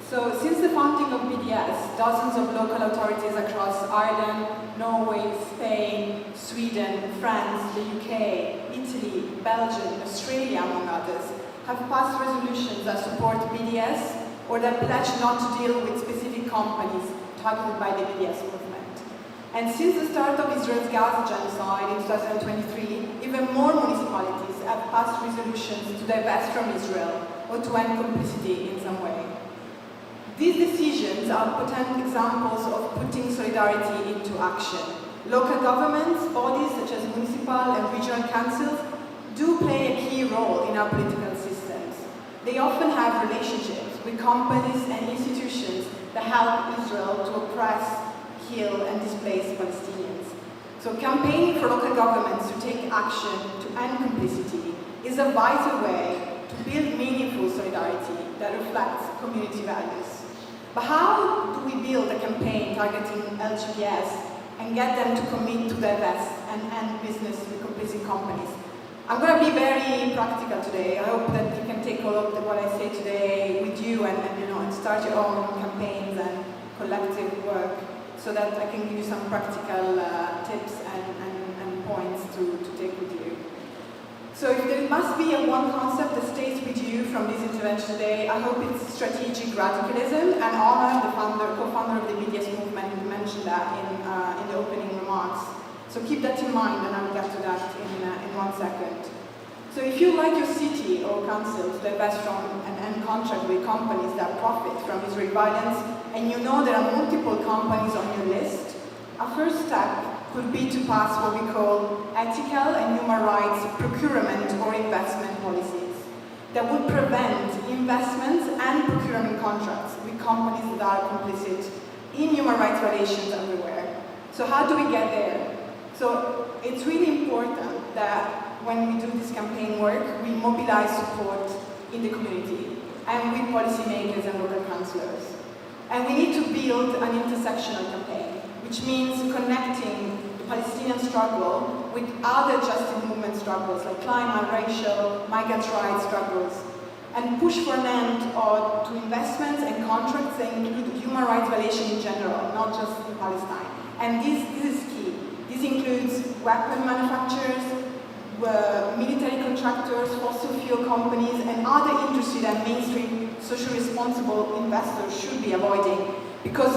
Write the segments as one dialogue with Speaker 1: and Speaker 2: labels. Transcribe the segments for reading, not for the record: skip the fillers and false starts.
Speaker 1: So, since the founding of BDS, dozens of local authorities across Ireland, Norway, Spain, Sweden, France, the UK, Italy, Belgium, Australia, among others, have passed resolutions that support BDS or that pledge not to deal with specific companies targeted by the BDS movement. And since the start of Israel's Gaza genocide in 2023, even more municipalities have passed resolutions to divest from Israel or to end complicity in some way. These decisions are potent examples of putting solidarity into action. Local governments, bodies such as municipal and regional councils, do play a key role in our political systems. They often have relationships with companies and institutions that help Israel to oppress, kill, and displace Palestinians. So campaigning for local governments to take action to end complicity is a vital way to build meaningful solidarity that reflects community values. But how do we build a campaign targeting LGPS and get them to commit to divest and end business with complicit companies? I'm going to be very practical today. I hope that you can take all of what I say today with you and start your own campaigns and collective work so that I can give you some practical tips and points to take with you. So if there must be one concept that stays with you from this intervention today, I hope it's strategic radicalism, and Omar, the co-founder of the BDS movement, mentioned that in the opening remarks. So keep that in mind, and I'll get to that in 1 second. So if you like your city or council to divest from and end contract with companies that profit from Israeli violence, and you know there are multiple companies on your list, a first step could be to pass what we call ethical and human rights procurement or investment policies that would prevent investments and procurement contracts with companies that are complicit in human rights violations everywhere. So how do we get there? So it's really important that when we do this campaign work, we mobilize support in the community and with policymakers and local councillors. And we need to build an intersectional campaign, which means connecting the Palestinian struggle with other justice movement struggles like climate, racial, migrants' rights struggles, and push for an end to investments and contracts that include human rights violations in general, not just in Palestine. And this is key. This includes weapon manufacturers, military contractors, fossil fuel companies, and other industry that mainstream socially responsible investors should be avoiding. Because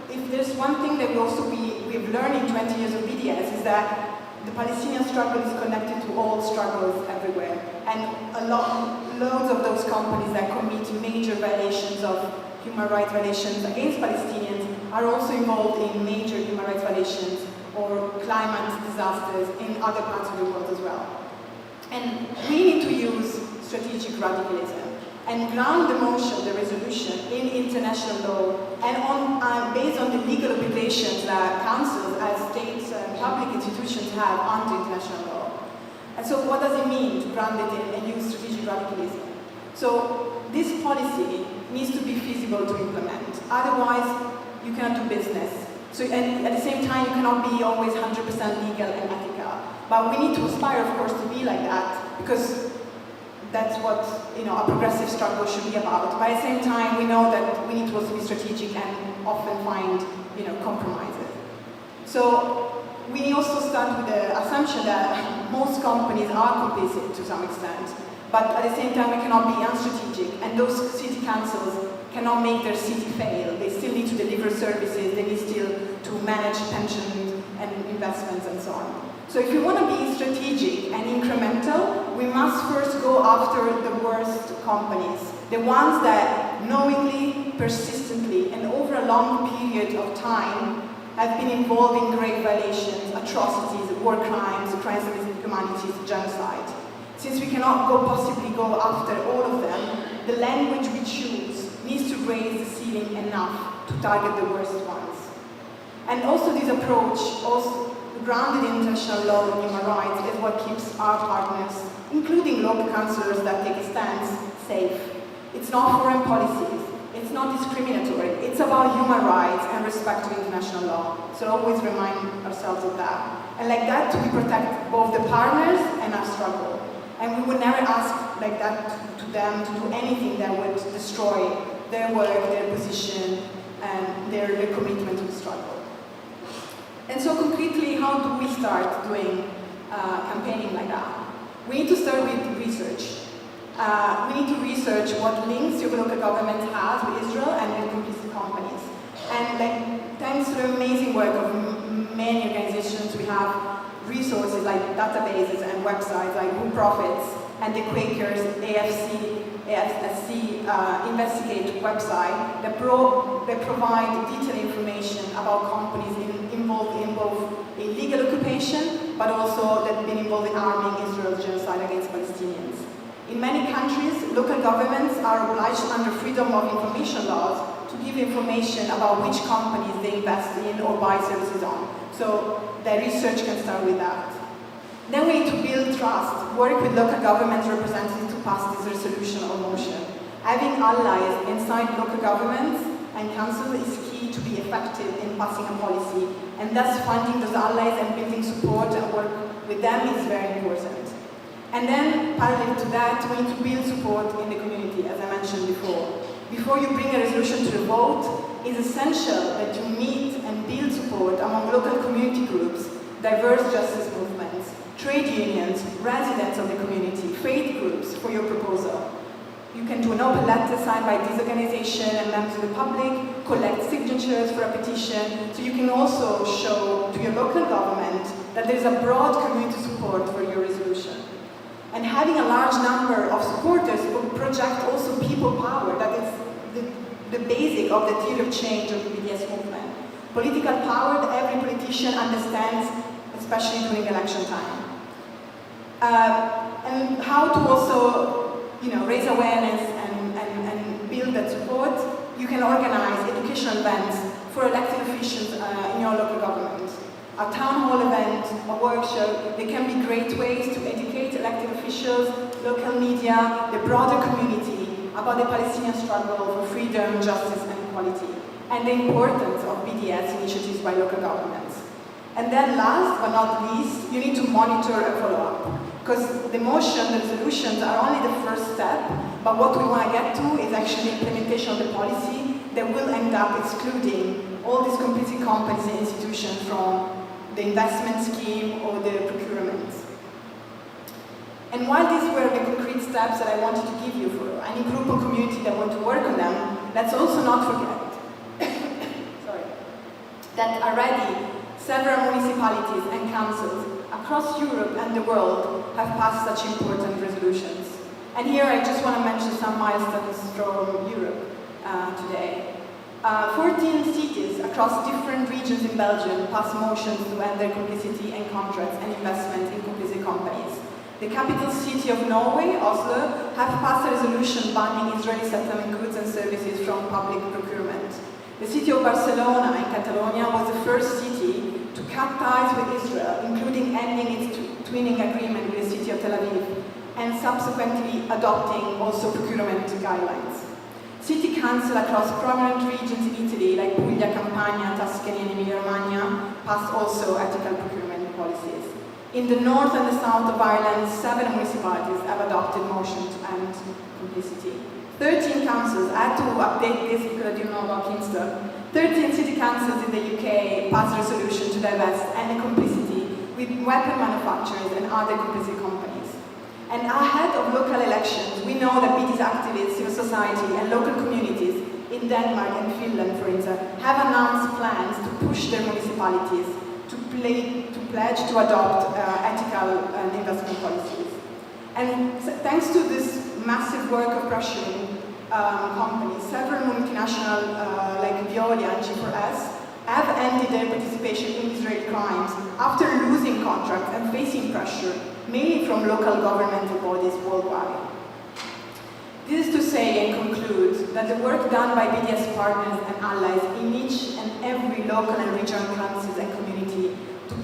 Speaker 1: if there's one thing that we've learned in 20 years of BDS is that the Palestinian struggle is connected to all struggles everywhere. And loads of those companies that commit major violations of human rights violations against Palestinians are also involved in major human rights violations or climate disasters in other parts of the world as well. And we need to use strategic radicalism and ground the motion, the resolution, in international law and based on the legal obligations that councils as states and public institutions have under international law. And so what does it mean to ground it in and use strategic radicalism? So this policy needs to be feasible to implement. Otherwise, you cannot do business. So, and at the same time, you cannot be always 100% legal and ethical. But we need to aspire, of course, to be like that, because that's what a progressive struggle should be about. But at the same time, we know that we need to also be strategic and often find compromises. So we also start with the assumption that most companies are complicit to some extent. But at the same time, we cannot be unstrategic, and those city councils cannot make their city fail. They still need to deliver services, they need still to manage pensions and investments and so on. So if we want to be strategic and incremental, we must first go after the worst companies, the ones that knowingly, persistently, and over a long period of time have been involved in grave violations, atrocities, war crimes, crimes against humanity, genocide. Since we cannot possibly go after all of them, the language we choose needs to raise the ceiling enough to target the worst ones. And also this approach, also grounded in international law and human rights, is what keeps our partners, including local councillors that take a stance, safe. It's not foreign policies, it's not discriminatory, it's about human rights and respect to international law. So always remind ourselves of that. And like that, we protect both the partners and our struggle. And we would never ask like that to them to do anything that would destroy their work, their position, and their commitment to the struggle. And so concretely, how do we start doing campaigning like that? We need to start with research. We need to research what links your local government has with Israel and with complicit companies. And thanks to the amazing work of many organizations, we have resources like databases and websites like Who Profits and the Quakers AFSC Investigate website that provide detailed information about companies involved in both illegal occupation, but also that have been involved in arming Israel's genocide against Palestinians. In many countries, local governments are obliged under freedom of information laws to give information about which companies they invest in or buy services on. So the research can start with that. Then we need to build trust, work with local government representatives to pass this resolution or motion. Having allies inside local governments and councils is key to be effective in passing a policy, and thus finding those allies and building support and work with them is very important. And then, parallel to that, we need to build support in the community, as I mentioned before. Before you bring a resolution to the vote, it's essential that you meet and build support among local community groups, diverse justice movements, trade unions, residents of the community, faith groups for your proposal. You can do an open letter signed by this organization and members of the public, collect signatures for a petition, so you can also show to your local government that there is a broad community support for your resolution. And having a large number of supporters will project also people power. That is the basic of the theory of change of the BDS movement. Political power that every politician understands, especially during election time. And how to also raise awareness and build that support. You can organize educational events for elected officials in your local government. A town hall event, a workshop, they can be great ways to educate elected officials, local media, the broader community about the Palestinian struggle for freedom, justice, and equality, and the importance of BDS initiatives by local governments. And then last but not least, you need to monitor and follow up. Because the motion, the resolutions are only the first step, but what we want to get to is actually implementation of the policy that will end up excluding all these complicit companies and institutions from the investment scheme or the procurement. And while these were the concrete steps that I wanted to give you for any group or community that want to work on them, let's also not forget that already several municipalities and councils across Europe and the world have passed such important resolutions. And here I just want to mention some milestones from Europe today. 14 cities across different regions in Belgium passed motions to end their complicity and contracts and investment in complicit companies. The capital city of Norway, Oslo, have passed a resolution banning Israeli settlement goods and services from public procurement. The city of Barcelona in Catalonia was the first city to cut ties with Israel, including ending its twinning agreement with the city of Tel Aviv, and subsequently adopting also procurement guidelines. City council across prominent regions in Italy, like Puglia, Campania, Tuscany, and Emilia-Romagna, passed also ethical procurement policies. In the north and the south of Ireland, 7 municipalities have adopted motions to end complicity. 13 councils, I had to update this because I didn't know about Kingston. 13 city councils in the UK passed resolution to divest any complicity with weapon manufacturers and other complicit companies. And ahead of local elections, we know that BDS activists, civil society, and local communities in Denmark and Finland, for instance, have announced plans to push their municipalities to pledge to adopt ethical and investment policies. And thanks to this massive work of pressuring companies, several multinational like Veolia and G4S have ended their participation in Israeli crimes after losing contracts and facing pressure, mainly from local governmental bodies worldwide. This is to say and conclude that the work done by BDS partners and allies in each and every local and regional councils and community to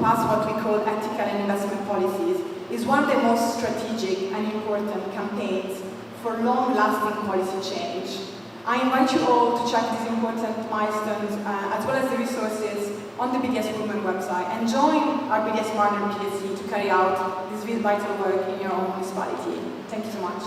Speaker 1: pass what we call ethical and investment policies is one of the most strategic and important campaigns for long-lasting policy change. I invite you all to check these important milestones as well as the resources on the BDS movement website and join our BDS partner PSC to carry out this vital work in your own municipality. Thank you so much.